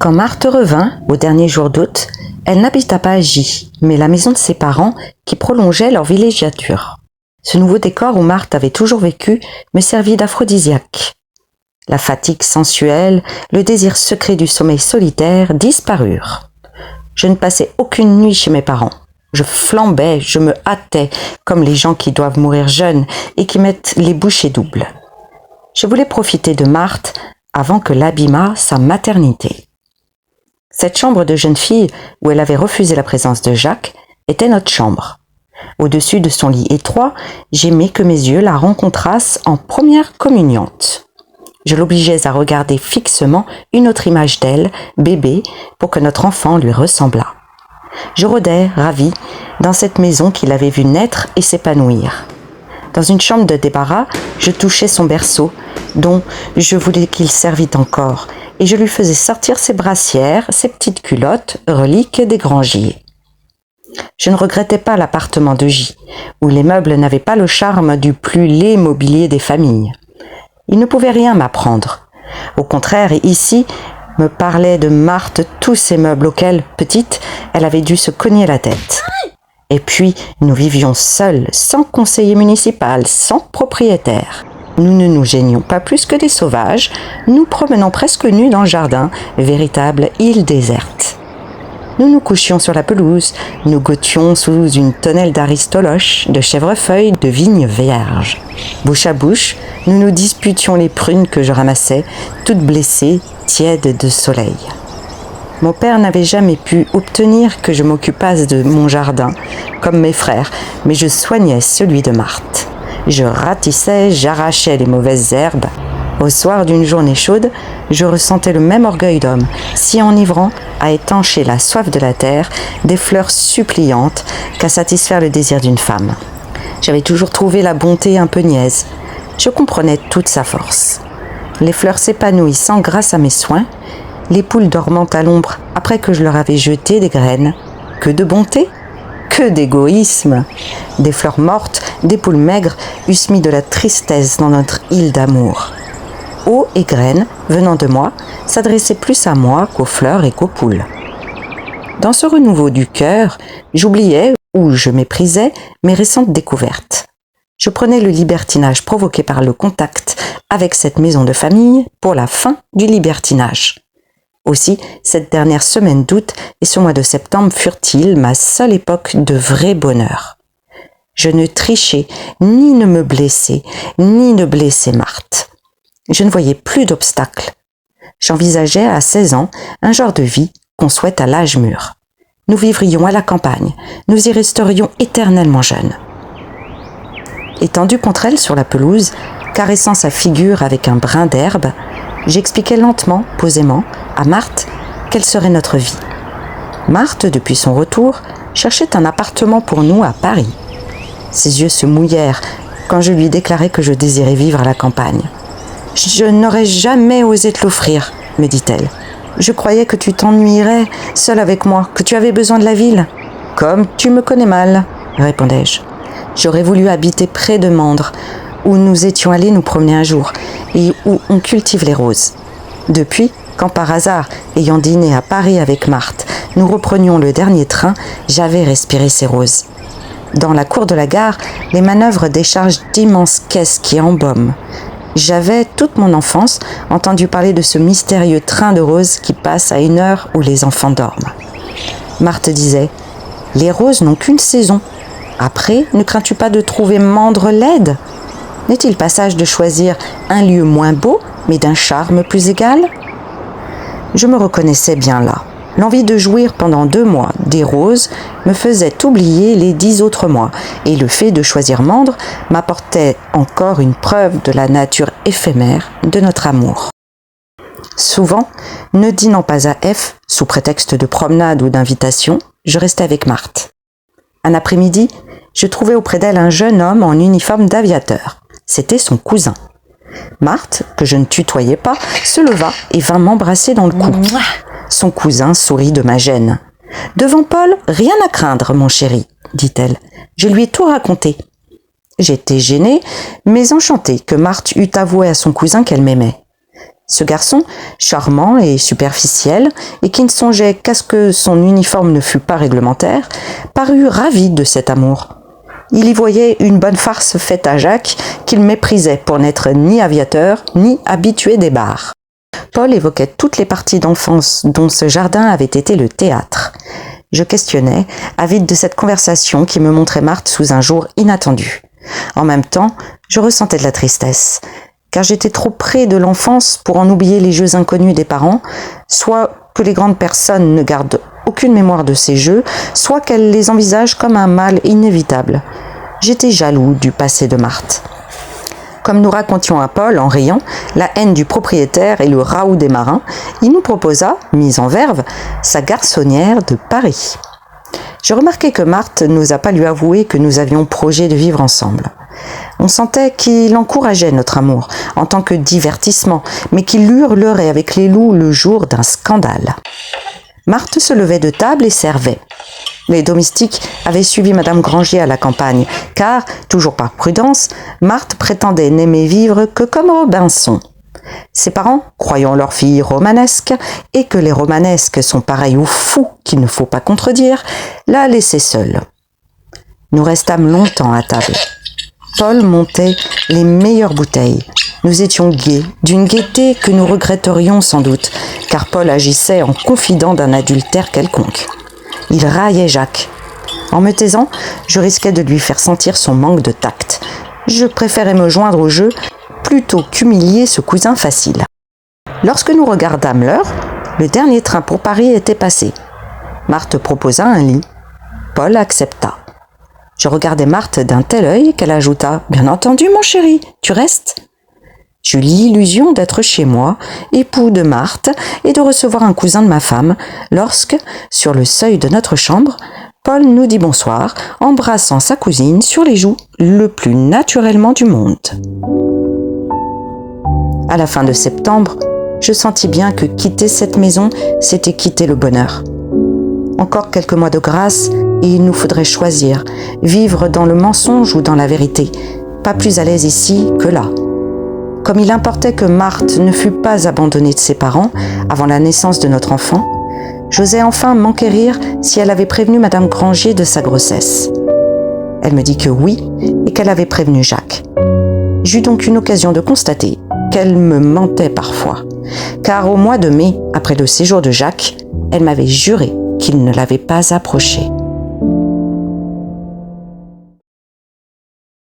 Quand Marthe revint, au dernier jour d'août, elle n'habita pas à J, mais la maison de ses parents qui prolongeait leur villégiature. Ce nouveau décor où Marthe avait toujours vécu me servit d'aphrodisiaque. La fatigue sensuelle, le désir secret du sommeil solitaire disparurent. Je ne passais aucune nuit chez mes parents. Je flambais, je me hâtais, comme les gens qui doivent mourir jeunes et qui mettent les bouchées doubles. Je voulais profiter de Marthe avant que l'abîmât sa maternité. Cette chambre de jeune fille, où elle avait refusé la présence de Jacques, était notre chambre. Au-dessus de son lit étroit, j'aimais que mes yeux la rencontrassent en première communiante. Je l'obligeais à regarder fixement une autre image d'elle, bébé, pour que notre enfant lui ressemblât. Je rôdais, ravi, dans cette maison qu'il avait vue naître et s'épanouir. Dans une chambre de débarras, je touchais son berceau, dont je voulais qu'il servît encore, et je lui faisais sortir ses brassières, ses petites culottes, reliques des Grangier. Je ne regrettais pas l'appartement de J, où les meubles n'avaient pas le charme du plus laid mobilier des familles. Il ne pouvait rien m'apprendre. Au contraire, ici, me parlaient de Marthe tous ces meubles auxquels, petite, elle avait dû se cogner la tête. Et puis, nous vivions seuls, sans conseiller municipal, sans propriétaire. Nous ne nous gênions pas plus que des sauvages, nous promenant presque nus dans le jardin, véritable île déserte. Nous nous couchions sur la pelouse, nous goûtions sous une tonnelle d'aristoloches, de chèvrefeuilles, de vignes vierges. Bouche à bouche, nous nous disputions les prunes que je ramassais, toutes blessées, tièdes de soleil. Mon père n'avait jamais pu obtenir que je m'occupasse de mon jardin, comme mes frères, mais je soignais celui de Marthe. Je ratissais, j'arrachais les mauvaises herbes. Au soir d'une journée chaude, je ressentais le même orgueil d'homme, si enivrant à étancher la soif de la terre, des fleurs suppliantes qu'à satisfaire le désir d'une femme. J'avais toujours trouvé la bonté un peu niaise. Je comprenais toute sa force. Les fleurs s'épanouissant grâce à mes soins, les poules dormant à l'ombre après que je leur avais jeté des graines. Que de bonté! Que d'égoïsme! Des fleurs mortes, des poules maigres eussent mis de la tristesse dans notre île d'amour. Eau et graines, venant de moi, s'adressaient plus à moi qu'aux fleurs et qu'aux poules. Dans ce renouveau du cœur, j'oubliais, ou je méprisais, mes récentes découvertes. Je prenais le libertinage provoqué par le contact avec cette maison de famille pour la fin du libertinage. Aussi, cette dernière semaine d'août et ce mois de septembre furent-ils ma seule époque de vrai bonheur. Je ne trichais, ni ne me blessais, ni ne blessais Marthe. Je ne voyais plus d'obstacles. J'envisageais à 16 ans un genre de vie qu'on souhaite à l'âge mûr. Nous vivrions à la campagne, nous y resterions éternellement jeunes. Étendu contre elle sur la pelouse, caressant sa figure avec un brin d'herbe, j'expliquais lentement, posément, à Marthe quelle serait notre vie. Marthe, depuis son retour, cherchait un appartement pour nous à Paris. Ses yeux se mouillèrent quand je lui déclarai que je désirais vivre à la campagne. « Je n'aurais jamais osé te l'offrir, » me dit-elle. « Je croyais que tu t'ennuierais seule avec moi, que tu avais besoin de la ville. »« Comme tu me connais mal, » répondais-je. J'aurais voulu habiter près de Mandres, où nous étions allés nous promener un jour, et où on cultive les roses. Depuis, quand par hasard, ayant dîné à Paris avec Marthe, nous reprenions le dernier train, j'avais respiré ces roses. Dans la cour de la gare, les manœuvres déchargent d'immenses caisses qui embaument. J'avais, toute mon enfance, entendu parler de ce mystérieux train de roses qui passe à une heure où les enfants dorment. Marthe disait « Les roses n'ont qu'une saison. Après, ne crains-tu pas de trouver Mandres laide ? N'est-il pas sage de choisir un lieu moins beau, mais d'un charme plus égal ?» Je me reconnaissais bien là. L'envie de jouir pendant 2 mois des roses me faisait oublier les 10 autres mois, et le fait de choisir Mandres m'apportait encore une preuve de la nature éphémère de notre amour. Souvent, ne dînant pas à F, sous prétexte de promenade ou d'invitation, je restais avec Marthe. Un après-midi, je trouvai auprès d'elle un jeune homme en uniforme d'aviateur. C'était son cousin. Marthe, que je ne tutoyais pas, se leva et vint m'embrasser dans le cou. Son cousin sourit de ma gêne. « Devant Paul, rien à craindre, mon chéri, » dit-elle. Je lui ai tout raconté. J'étais gênée, mais enchantée que Marthe eût avoué à son cousin qu'elle m'aimait. Ce garçon, charmant et superficiel, et qui ne songeait qu'à ce que son uniforme ne fût pas réglementaire, parut ravi de cet amour. Il y voyait une bonne farce faite à Jacques, qu'il méprisait pour n'être ni aviateur, ni habitué des bars. Paul évoquait toutes les parties d'enfance dont ce jardin avait été le théâtre. Je questionnais, avide de cette conversation qui me montrait Marthe sous un jour inattendu. En même temps, je ressentais de la tristesse, car j'étais trop près de l'enfance pour en oublier les jeux inconnus des parents, soit que les grandes personnes ne gardent aucune mémoire de ces jeux, soit qu'elles les envisagent comme un mal inévitable. J'étais jaloux du passé de Marthe. Comme nous racontions à Paul, en riant, la haine du propriétaire et le raout des marins, il nous proposa, mise en verve, sa garçonnière de Paris. Je remarquai que Marthe n'osa pas lui avouer que nous avions projet de vivre ensemble. On sentait qu'il encourageait notre amour en tant que divertissement, mais qu'il hurlerait avec les loups le jour d'un scandale. Marthe se levait de table et servait. Les domestiques avaient suivi Madame Grangier à la campagne, car, toujours par prudence, Marthe prétendait n'aimer vivre que comme Robinson. Ses parents, croyant leur fille romanesque, et que les romanesques sont pareils aux fous qu'il ne faut pas contredire, la laissaient seule. Nous restâmes longtemps à table. Paul montait les meilleures bouteilles. Nous étions gais, d'une gaieté que nous regretterions sans doute, car Paul agissait en confident d'un adultère quelconque. Il raillait Jacques. En me taisant, je risquais de lui faire sentir son manque de tact. Je préférais me joindre au jeu plutôt qu'humilier ce cousin facile. Lorsque nous regardâmes l'heure, le dernier train pour Paris était passé. Marthe proposa un lit. Paul accepta. Je regardais Marthe d'un tel œil qu'elle ajouta « Bien entendu, mon chéri, tu restes ?» J'eus l'illusion d'être chez moi, époux de Marthe, et de recevoir un cousin de ma femme, lorsque, sur le seuil de notre chambre, Paul nous dit bonsoir, embrassant sa cousine sur les joues le plus naturellement du monde. À la fin de septembre, je sentis bien que quitter cette maison, c'était quitter le bonheur. Encore quelques mois de grâce, et il nous faudrait choisir, vivre dans le mensonge ou dans la vérité, pas plus à l'aise ici que là. Comme il importait que Marthe ne fût pas abandonnée de ses parents avant la naissance de notre enfant, j'osais enfin m'enquérir si elle avait prévenu Madame Grangier de sa grossesse. Elle me dit que oui, et qu'elle avait prévenu Jacques. J'eus donc une occasion de constater qu'elle me mentait parfois, car au mois de mai, après le séjour de Jacques, elle m'avait juré qu'il ne l'avait pas approché.